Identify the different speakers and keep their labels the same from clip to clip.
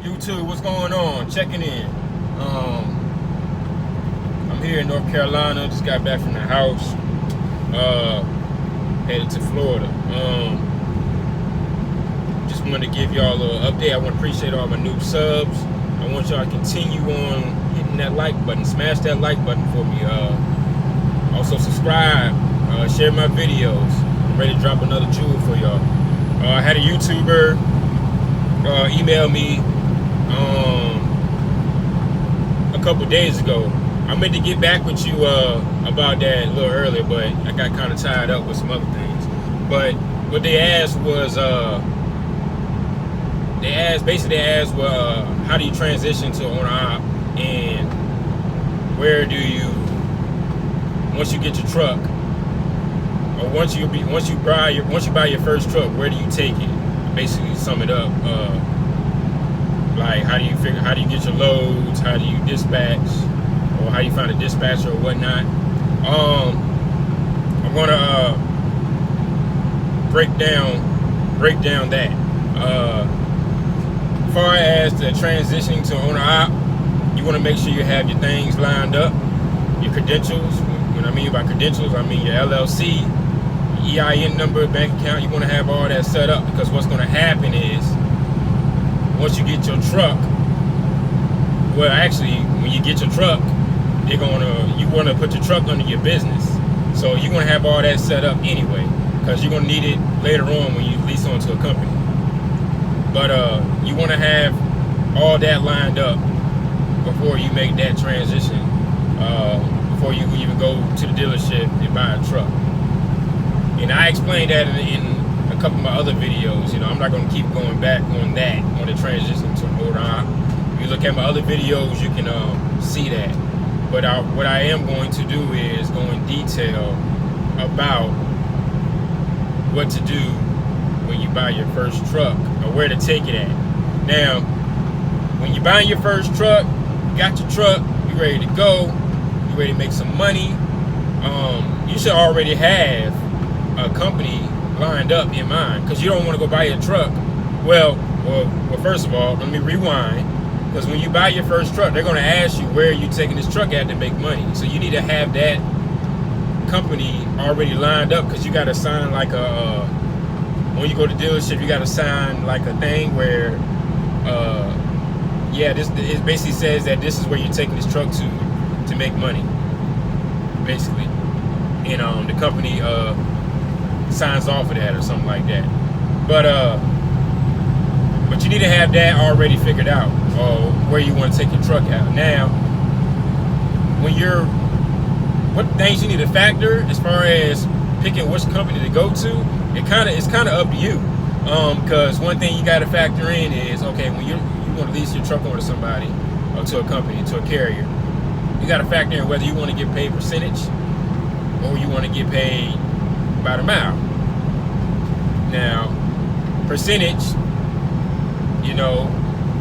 Speaker 1: YouTube, what's going on? Checking in. I'm here in North Carolina. Just got back from the house. Headed to Florida. Just wanted to give y'all a little update. I want to appreciate all my new subs. I want y'all to continue on hitting that like button. Smash that like button for me. Also subscribe. Share my videos. I'm ready to drop another jewel for y'all. I had a YouTuber email me a couple days ago. I meant to get back with you about that a little earlier, but I got kind of tied up with some other things. But what they asked was, basically well, how do you transition to owner op, and where do you, once you get your truck, or once you buy your first truck, where do you take it? Basically, sum it up. Like, how do you get your loads? How do you dispatch, or how do you find a dispatcher or whatnot? I'm gonna break down that. As far as the transitioning to owner op, you want to make sure you have your things lined up, your credentials. What I mean by credentials, I mean your LLC, your EIN number, bank account. You want to have all that set up, because what's going to happen is, once you get your truck, well, actually, when you get your truck, you want to put your truck under your business. So you're going to have all that set up anyway, because you're going to need it later on when you lease onto a company. But you want to have all that lined up before you make that transition, before you even go to the dealership and buy a truck. And I explained that in a couple of my other videos. I'm not going to keep going back on that, on the transition to owner op. If you look at my other videos, you can see that. But what I am going to do is go in detail about what to do when you buy your first truck, or where to take it at. Now, when you're buying your first truck, you got your truck, you're ready to go, you're ready to make some money, you should already have a company lined up in mind, because you don't want to go buy your truck. Well, first of all, let me rewind. Because when you buy your first truck, they're going to ask you where you're taking this truck at to make money. So you need to have that company already lined up, because you got to sign like when you go to dealership, you got to sign like a thing where, it basically says that this is where you're taking this truck to make money, basically. And the company signs off of that or something like that. But you need to have that already figured out, where you want to take your truck out. Now, what things you need to factor as far as picking which company to go to, it's kind of up to you. Because one thing you got to factor in is, okay, when you want to lease your truck over to somebody, or to a company, to a carrier, you got to factor in whether you want to get paid percentage, or you want to get paid by the mile. Now, percentage,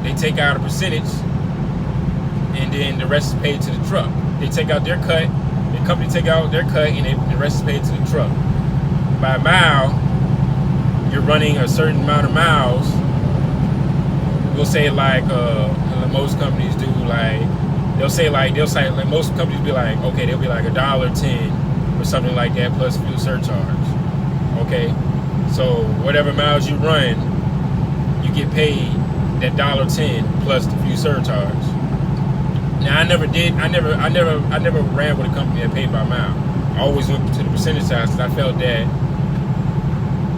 Speaker 1: they take out a percentage, and then the rest is paid to the truck. They take out their cut, the company take out their cut, and the rest is paid to the truck. By mile, you're running a certain amount of miles. We'll say like most companies do, like most companies be like, okay, they'll be like $1.10 or something like that, plus fuel surcharge. Okay, so whatever miles you run, you get paid that $1.10 plus the fuel surcharge. Now I never ran with a company that paid by mile. I always went to the percentage side, because I felt that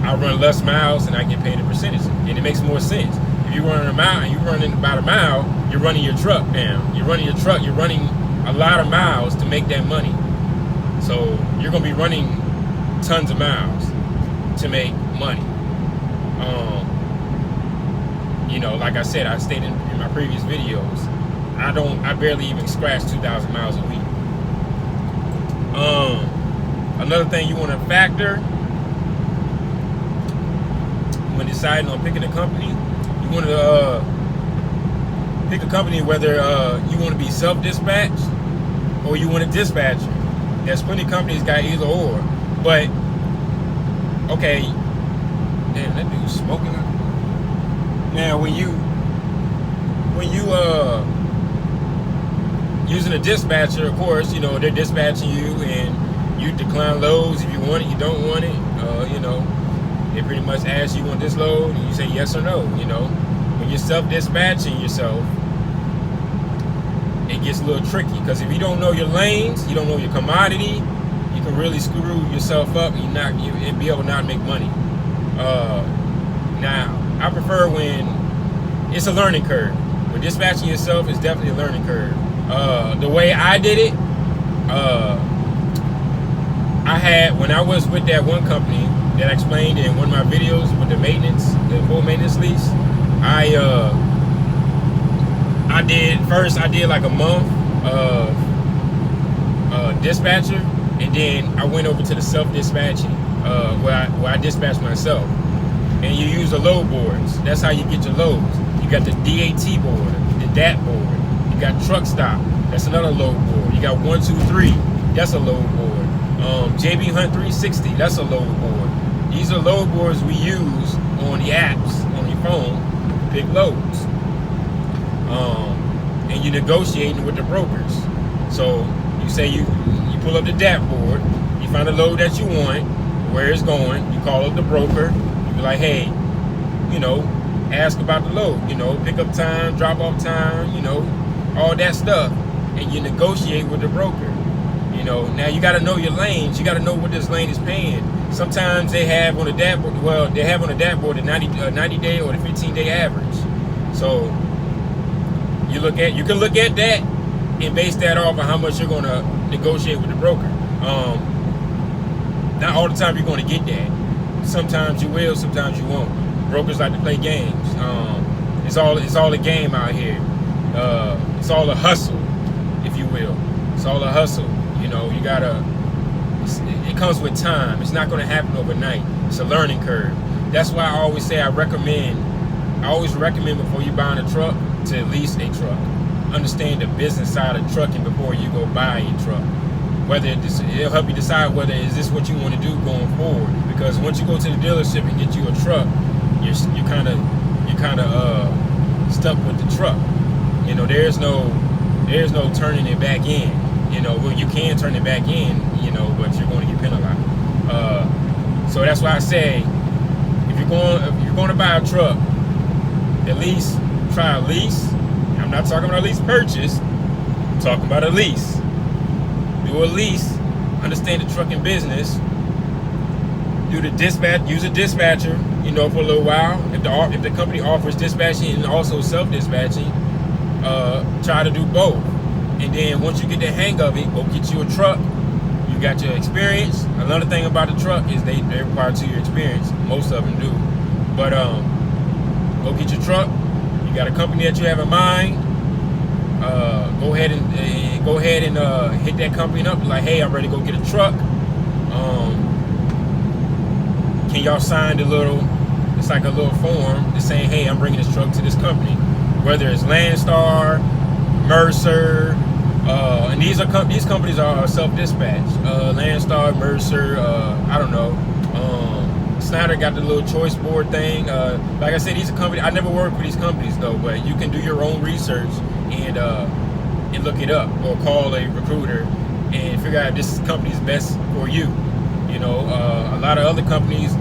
Speaker 1: I run less miles and I get paid a percentage, and it makes more sense. If you're running a mile and you're running about a mile, you're running your truck down. You're running a lot of miles to make that money. So you're gonna be running tons of miles to make money. Like I said, I stated in my previous videos, I barely even scratch 2,000 miles a week. Another thing you want to factor when deciding on picking a company, you want to pick a company whether you want to be self-dispatched or you want a dispatcher. There's plenty of companies got either or, but okay, damn, that dude's smoking. Now, when you when you using a dispatcher, of course, you know, they're dispatching you and you decline loads if you want it, you don't want it. You know, they pretty much ask you want this load and you say yes or no. You know, when you're self-dispatching yourself, it gets a little tricky because if you don't know your lanes, you don't know your commodity, you can really screw yourself up and be able to not make money. Now, I prefer when it's a learning curve. When dispatching yourself is definitely a learning curve. The way I did it, I had, when I was with that one company that I explained in one of my videos with the maintenance, the full maintenance lease, I did like a month of dispatcher, and then I went over to the self-dispatching, where I dispatch myself. And you use the load boards. That's how you get your loads. You got the DAT board, the DAT board. You got truck stop. That's another load board. You got 123. That's a load board. JB Hunt 360. That's a load board. These are load boards we use on the apps on your phone to pick loads. And you're negotiating with the brokers. So you say you pull up the DAT board. You find a load that you want, where it's going. You call up the broker. You be like, hey, you know, ask about the load, you know, pick up time, drop off time, you know, all that stuff. And you negotiate with the broker. You know, now you got to know your lanes. You got to know what this lane is paying. Sometimes they have on the DAT board, well, they have on the DAT board the 90-day or the 15-day average. So you can look at that and base that off of how much you're going to negotiate with the broker. Not all the time you're going to get that. Sometimes you will, sometimes you won't. Brokers like to play games. It's all a game out here. It's all a hustle, if you will. It's all a hustle. You know, you gotta. It comes with time. It's not going to happen overnight. It's a learning curve. That's why I always say I always recommend before you buy a truck to lease a truck. Understand the business side of trucking before you go buy a truck. It'll help you decide whether is this what you want to do going forward. Because once you go to the dealership and get you a truck, you're kind of stuck with the truck. You know, there's no turning it back in. You know, well, you can turn it back in, you know, but you're going to get penalized. So that's why I say, if you're going to buy a truck, at least try a lease. I'm not talking about a lease purchase. I'm talking about a lease. Do a lease. Understand the trucking business. Do the dispatch. Use a dispatcher. You know, for a little while. If the company offers dispatching and also self-dispatching, try to do both. And then once you get the hang of it, go get you a truck. You got your experience. Another thing about the truck is they require 2 year experience. Most of them do. But go get your truck. You got a company that you have in mind. Go ahead and hit that company up. Like, hey, I'm ready to go get a truck. Can y'all sign the little? It's like a little form that's saying, hey, I'm bringing this truck to this company. Whether it's Landstar, Mercer, and these companies are self-dispatch. Landstar, Mercer, I don't know. Snyder got the little choice board thing. Like I said, these are companies. I never worked for these companies though, but you can do your own research and look it up, or call a recruiter and figure out if this company is best for you. You know, a lot of companies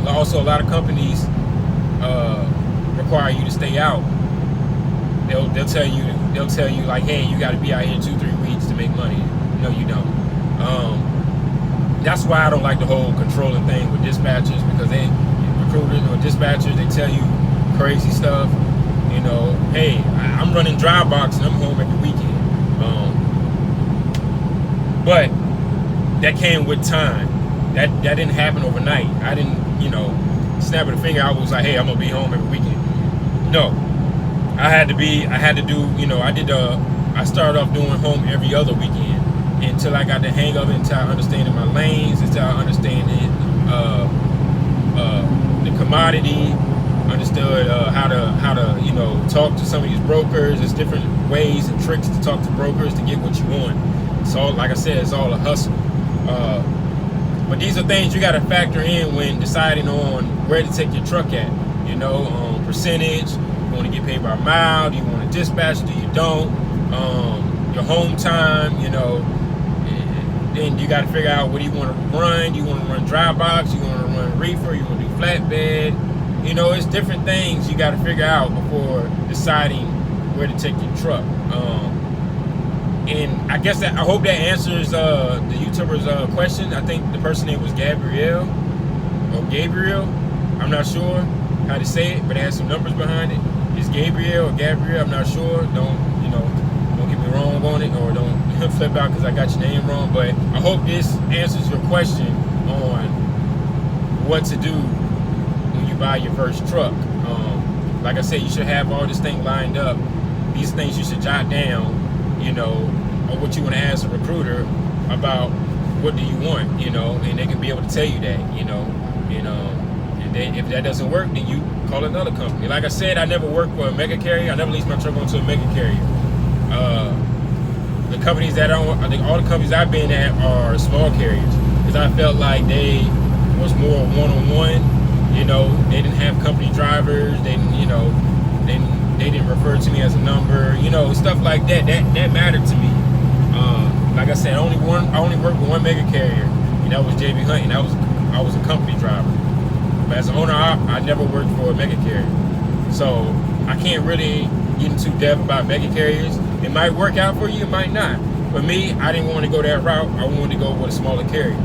Speaker 1: require you to stay out. They'll tell you like, hey, you got to be out here 2-3 weeks to make money. No, you don't. That's why I don't like the whole controlling thing with dispatchers, because recruiters or dispatchers, they tell you crazy stuff. You know, hey, I'm running dry box and I'm home every weekend. But that came with time. That didn't happen overnight. I didn't, snap of the finger. I was like, hey, I'm gonna be home every weekend. No, I had to do, I started off doing home every other weekend until I got the hang of it, until I understanding my lanes, until I understanding the commodity, understood how to talk to some of these brokers. There's different ways and tricks to talk to brokers to get what you want. So like I said, it's all a hustle. But these are things you got to factor in when deciding on where to take your truck at. Percentage, you want to get paid by mile? Do you want to dispatch? Do you don't? Your home time, you know. Then you got to figure out what do you want to run. You want to run dry box? You want to run reefer? You want to do flatbed? You know, it's different things you got to figure out before deciding where to take your truck. And I guess I hope that answers the YouTuber's question. I think the person's name was Gabriel or Gabriel. I'm not sure how to say it, but it has some numbers behind it. It's Gabriel or Gabriel. I'm not sure. Don't get me wrong on it, or don't flip out because I got your name wrong. But I hope this answers your question on what to do when you buy your first truck. Like I said, you should have all this thing lined up. These things you should jot down, you know, or what you want to ask a recruiter about. What do you want, you know, and they can be able to tell you that, you know, and then if that doesn't work, then you call another company. Like I said, I never worked for a mega carrier. I never leased my truck onto a mega carrier. The companies I think all the companies I've been at are small carriers, because I felt like they was more one-on-one. You know, they didn't have company drivers. They didn't, you know, they didn't refer to me as a number. You know, stuff like that. That mattered to me. Like I said, I only worked with one mega carrier, and that was JB Hunt, and I was a company driver. But as an owner, I never worked for a mega carrier, so I can't really get into depth about mega carriers. It might work out for you, it might not. For me, I didn't want to go that route. I wanted to go with a smaller carrier.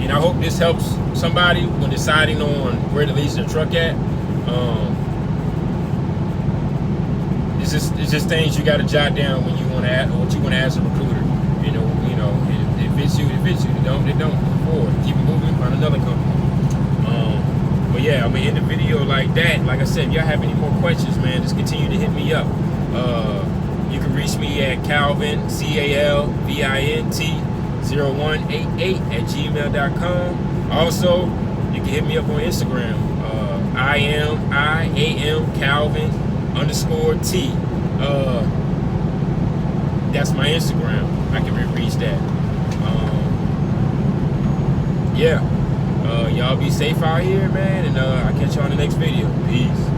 Speaker 1: And I hope this helps somebody when deciding on where to lease their truck at. It's just things you got to jot down when you want to ask, or what you want to ask a recruiter. You know, if it's you, it fits you. If it don't, move forward. Keep it moving, find another company. But yeah, I mean, in the video like that, like I said, if y'all have any more questions, man, just continue to hit me up. You can reach me at Calvin, CALVINT0188 @gmail.com. Also, you can hit me up on Instagram. I am Calvin _T. That's my Instagram. I can reach that. Yeah. Y'all be safe out here, man, and I'll catch y'all in the next video. Peace.